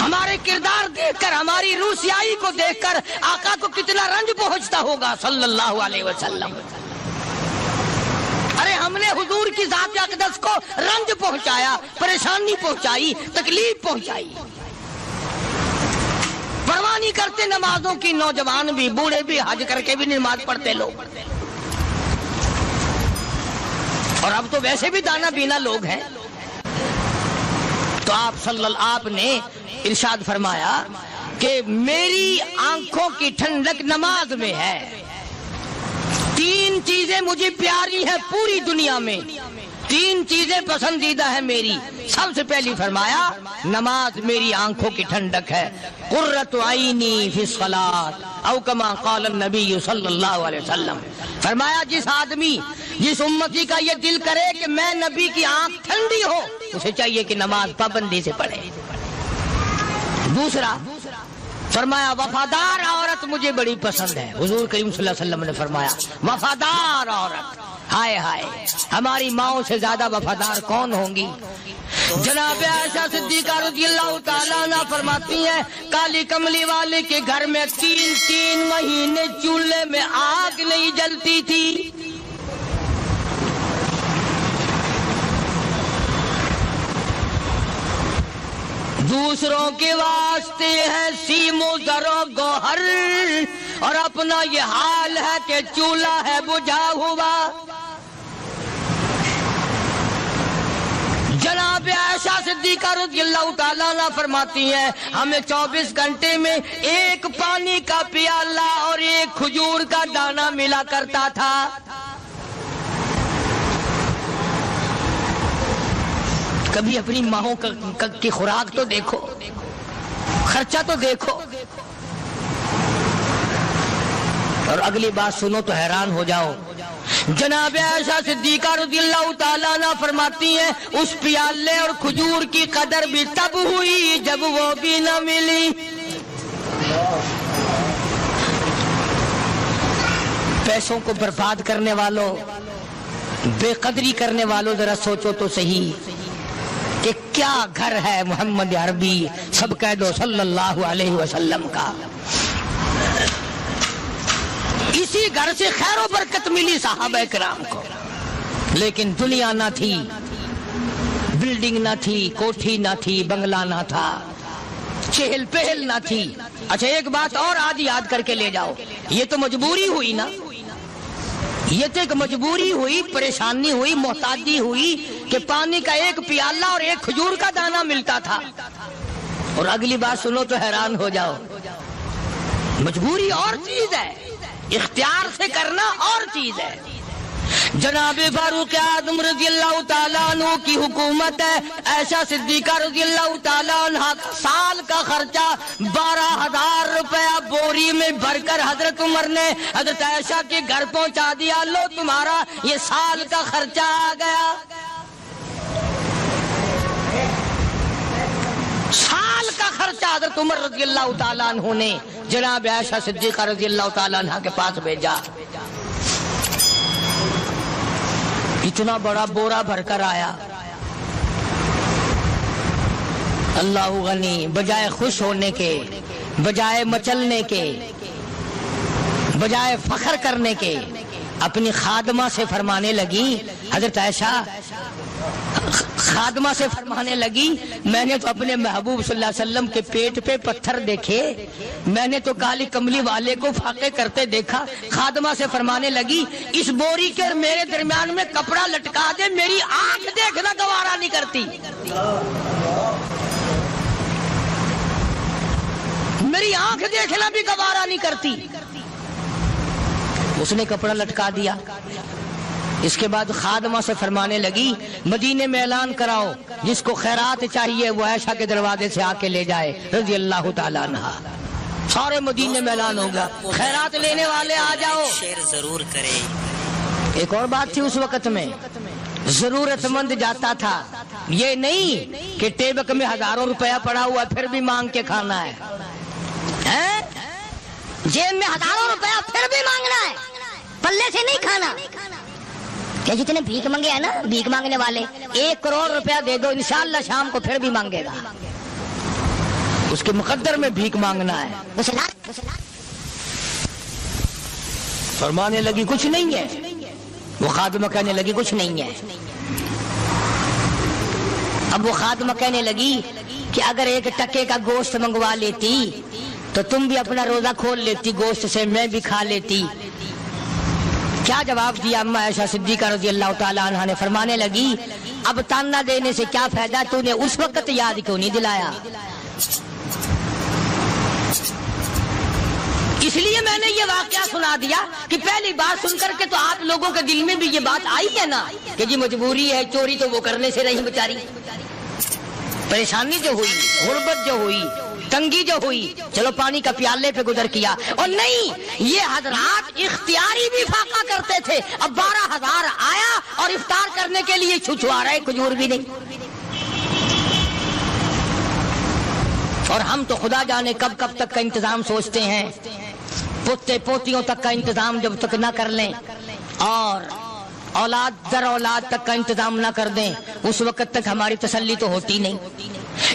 ہمارے کردار دیکھ کر، ہماری روسیائی کو دیکھ کر آقا کو کتنا رنج پہنچتا ہوگا صلی اللہ علیہ وسلم۔ ارے ہم نے حضور کی ذات اقدس کو رنج پہنچایا، پریشانی پہنچائی، تکلیف پہنچائی، پرواہ نہیں کرتے نمازوں کی، نوجوان بھی بوڑھے بھی حج کر کے بھی نماز پڑھتے لوگ، اور اب تو ویسے بھی دانا بینا لوگ ہیں۔ تو آپ نے ارشاد فرمایا کہ میری آنکھوں کی ٹھنڈک نماز میں ہے، تین چیزیں مجھے پیاری ہیں پوری دنیا میں، تین چیزیں پسندیدہ ہے میری۔ سب سے پہلی فرمایا نماز میری آنکھوں کی ٹھنڈک ہے، قرۃ عینی فی الصلاۃ او کما قال النبی صلی اللہ علیہ وسلم، فرمایا جس آدمی، جس امتی کا یہ دل کرے کہ میں نبی کی آنکھ ٹھنڈی ہو، اسے چاہیے کہ نماز پابندی سے پڑھے۔ دوسرا فرمایا وفادار عورت مجھے بڑی پسند ہے، حضور کریم صلی اللہ علیہ وسلم نے فرمایا وفادار عورت، ہائے ہائے ہماری ماؤں سے زیادہ وفادار کون ہوں گی؟ جناب عائشہ صدیقہ رضی اللہ تعالیٰ عنہ فرماتی ہیں کالی کملی والے کے گھر میں 3 مہینے چولہے میں آگ نہیں جلتی تھی، دوسروں کے واسطے ہے سیم و زر و گوہر، اور اپنا یہ حال ہے کہ چولہا ہے بجھا ہوا۔ جناب عائشہ صدیقہ رضی اللہ تعالیٰ عنہ فرماتی ہیں ہمیں 24 گھنٹے میں ایک پانی کا پیالہ اور ایک کھجور کا دانہ ملا کرتا تھا۔ کبھی اپنی ماہوں کی خوراک تو دیکھو، خرچہ تو دیکھو، اور اگلی بات سنو تو حیران ہو جاؤ۔ جناب عائشہ صدیقہ رضی اللہ تعالیٰ عنہ فرماتی ہیں اس پیالے اور کھجور کی قدر بھی تب ہوئی جب وہ بھی نہ ملی۔ پیسوں کو برباد کرنے والوں، بے قدری کرنے والوں، ذرا سوچو تو صحیح کہ کیا گھر ہے محمد عربی سب کہہ دو صلی اللہ علیہ وسلم کا۔ اسی گھر سے خیر و برکت ملی صحابہ کرام کو، لیکن دنیا نہ تھی، بلڈنگ نہ تھی، کوٹھی نہ تھی، بنگلہ نہ تھا، چہل پہل نہ تھی۔ اچھا ایک بات اور آج یاد کر کے لے جاؤ، یہ تو مجبوری ہوئی نا، یہ تو ایک مجبوری ہوئی، پریشانی ہوئی، محتاجی ہوئی کہ پانی کا ایک پیالہ اور ایک کھجور کا دانہ ملتا تھا۔ اور اگلی بات سنو تو حیران ہو جاؤ، مجبوری اور چیز ہے، اختیار سے کرنا اور چیز ہے۔ جناب فاروق اعظم رضی اللہ تعالیٰ عنہ کی حکومت ہے، عائشہ صدیقہ رضی اللہ تعالیٰ عنہ سال کا خرچہ 12,000 روپیہ بوری میں بھر کر حضرت عمر نے حضرت عائشہ کے گھر پہنچا دیا، لو تمہارا یہ سال کا خرچہ آ گیا۔ سال کا خرچہ حضرت عمر رضی اللہ تعالیٰ عنہ نے جناب عائشہ صدیقہ رضی اللہ تعالیٰ عنہ کے پاس بھیجا۔ اتنا بڑا بورا بھر کر آیا، اللہ غنی، بجائے خوش ہونے کے، بجائے مچلنے کے، بجائے فخر کرنے کے، اپنی خادمہ سے فرمانے لگی، حضرت عائشہ خادمہ سے فرمانے لگی میں نے تو اپنے محبوب صلی اللہ علیہ وسلم کے پیٹ پہ پتھر دیکھے، میں نے تو کالی کملی والے کو فاقے کرتے دیکھا۔ خادمہ سے فرمانے لگی اس بوری کے اور میرے درمیان میں کپڑا لٹکا دے، میری آنکھ دیکھنا گوارا نہیں کرتی۔ میری آنکھ دیکھنا بھی گوارا نہیں کرتی. اس نے کپڑا لٹکا دیا. اس کے بعد خادمہ سے فرمانے لگی مدینے میں اعلان کراؤ جس کو خیرات چاہیے وہ عائشہ کے دروازے سے آ کے لے جائے رضی اللہ تعالیٰ عنہا. سارے مدینے میں اعلان ہوگا خیرات لینے والے آ جاؤ. شیئر ضرور کریں. ایک اور بات تھی اس وقت میں، ضرورت مند جاتا تھا، یہ نہیں کہ ٹیبک میں ہزاروں روپیہ پڑا ہوا پھر بھی مانگ کے کھانا ہے. جیب میں ہزاروں روپیہ پھر بھی مانگنا ہے، پلے سے نہیں کھانا. کہ جتنے بھیک مانگے ہیں نا بھیک مانگنے والے، 1 کروڑ روپیہ دے دو انشاءاللہ شام کو پھر بھی مانگے گا. اس کے مقدر میں بھیک مانگنا ہے. فرمانے لگی کچھ نہیں ہے. وہ خادمہ کہنے لگی کچھ نہیں ہے. اب وہ خادمہ کہنے لگی کہ اگر 1 ٹکے کا گوشت منگوا لیتی تو تم بھی اپنا روزہ کھول لیتی گوشت سے، میں بھی کھا لیتی. کیا جواب دیا اما عائشہ صدیقہ رضی اللہ تعالیٰ عنہ نے؟ فرمانے لگی اب تانا دینے سے کیا فائدہ، تو نے اس وقت یاد کیوں نہیں دلایا؟ اس لیے میں نے یہ واقعہ سنا دیا کہ پہلی بات سن کر کے تو آپ لوگوں کے دل میں بھی یہ بات آئی ہے نا کہ جی مجبوری ہے، چوری تو وہ کرنے سے رہی بیچاری. پریشانی جو ہوئی، غربت جو ہوئی، تنگی جو ہوئی، چلو پانی کا پیالے پہ گزر کیا. اور نہیں، یہ حضرات اختیاری بھی فاقہ کرتے تھے. اب 12,000 آیا اور افطار کرنے کے لیے چھچوا رہے، کھجور بھی نہیں. اور ہم تو خدا جانے کب کب تک کا انتظام سوچتے ہیں، پوتے پوتیوں تک کا انتظام جب تک نہ کر لیں اور اولاد در اولاد تک کا انتظام نہ کر دیں اس وقت تک ہماری تسلی تو ہوتی نہیں.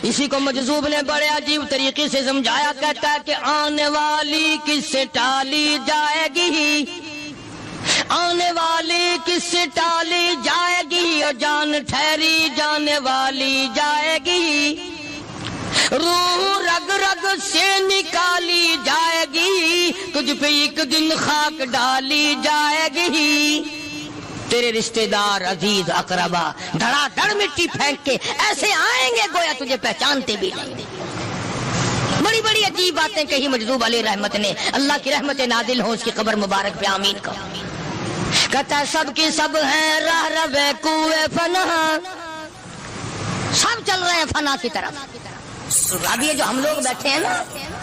اسی کو مجذوب نے بڑے عجیب طریقے سے سمجھایا، کہتا ہے کہ آنے والی کس سے ٹالی جائے گی، آنے والی کس سے ٹالی جائے گی، اور جان ٹھہری جانے والی جائے گی، روح رگ رگ سے نکالی جائے گی، تجھ پہ ایک دن خاک ڈالی جائے گی. تیرے رشتہ دار عزیز اقربا دھڑا دھڑ مٹی پھینک کے ایسے آئیں گے گویا تجھے پہچانتے بھی نہیں. بڑی بڑی عجیب باتیں کہی مجذوب علیہ رحمت نے. اللہ کی رحمت نازل ہو اس کی قبر مبارک پہ آمین کا. کہتا ہے سب کی سب ہیں راہ روے کوئے فنا، سب چل رہے ہیں فنا کی طرف. اب یہ جو ہم لوگ بیٹھے ہیں نا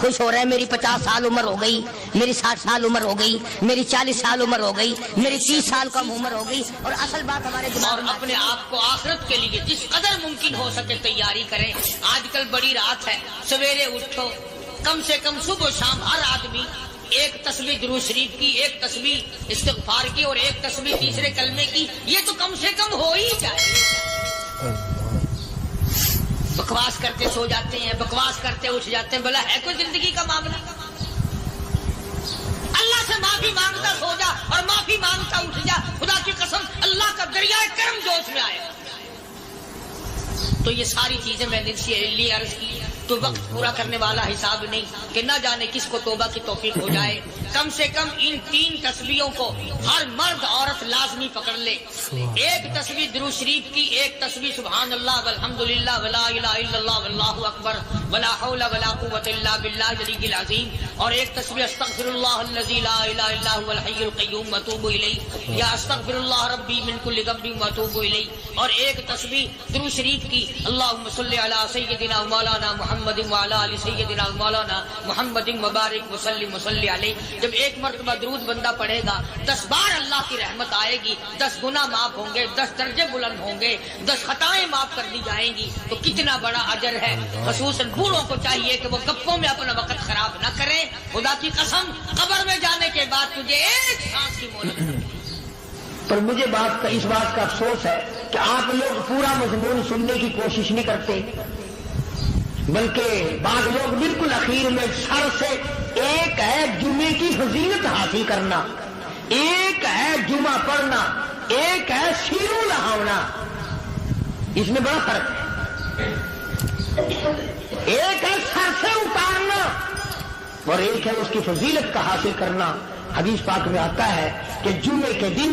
خوش ہو رہے ہیں، میری 50 سال عمر ہو گئی، میری 60 سال عمر ہو گئی، میری 40 سال عمر ہو گئی، میری 30 سال کم عمر ہو گئی. اور اصل بات ہمارے دماغ میں اپنے آپ کو آخرت کے لیے جس قدر ممکن ہو سکے تیاری کریں. آج کل بڑی رات ہے، سویرے اٹھو، کم سے کم صبح و شام ہر آدمی 1 تسبیح درود شریف کی، 1 تسبیح استغفار کی اور 1 تسبیح تیسرے کلمے کی، یہ تو کم سے کم ہو ہی جائے. بکواس کرتے سو جاتے ہیں، بکواس کرتے اٹھ جاتے ہیں. بلا ہے کوئی زندگی کا معاملہ؟ اللہ سے معافی مانگتا سو جا اور معافی مانگتا اٹھ جا. خدا کی قسم اللہ کا دریائے کرم جوش میں آئے. تو یہ ساری چیزیں میں نے لیے عرض کی تو وقت پورا کرنے والا حساب نہیں کہ نہ جانے کس کو توبہ کی توفیق ہو جائے. کم سے کم ان 3 تسبیحوں کو ہر مرد عورت لازمی پکڑ لے. 1 تسبیح درود شریف کی، 1 تسبیح سبحان اللہ والحمدللہ ولا الہ الا اللہ واللہ اکبر ولا حول ولا قوۃ الا باللہ العلی العظیم، اور 1 تسبیح استغفر اللہ الذی لا الہ الا هو الحی القیوم واتوب الیہ یا استغفر اللہ ربی من کل ذنب واتوب الیہ، اور 1 تسبیح درود شریف کی اللہم صلی علی سیدنا مولانا محمد وعلی آل سیدنا مولانا محمد مبارک وسلم وصلی علیہ. جب 1 مرتبہ درود بندہ پڑھے گا 10 بار اللہ کی رحمت آئے گی، 10 گناہ معاف ہوں گے، 10 درجے بلند ہوں گے، 10 خطائیں معاف کر دی جائیں گی. تو کتنا بڑا اجر ہے. خصوصاً بوڑھوں کو چاہیے کہ وہ گپوں میں اپنا وقت خراب نہ کریں. خدا کی قسم قبر میں جانے کے بعد تجھے 1 سانس کی مہلت. پر مجھے اس بات کا افسوس ہے کہ آپ لوگ پورا مضمون سننے کی کوشش نہیں کرتے، بلکہ بعض لوگ بالکل اخیر میں سر سے. ایک ہے جمعے کی فضیلت حاصل کرنا، ایک ہے جمعہ پڑھنا، ایک ہے سیرو لہاونا. اس میں بڑا فرق ہے. ایک ہے سر سے اتارنا اور ایک ہے اس کی فضیلت کا حاصل کرنا. حدیث پاک میں آتا ہے کہ جمعے کے دن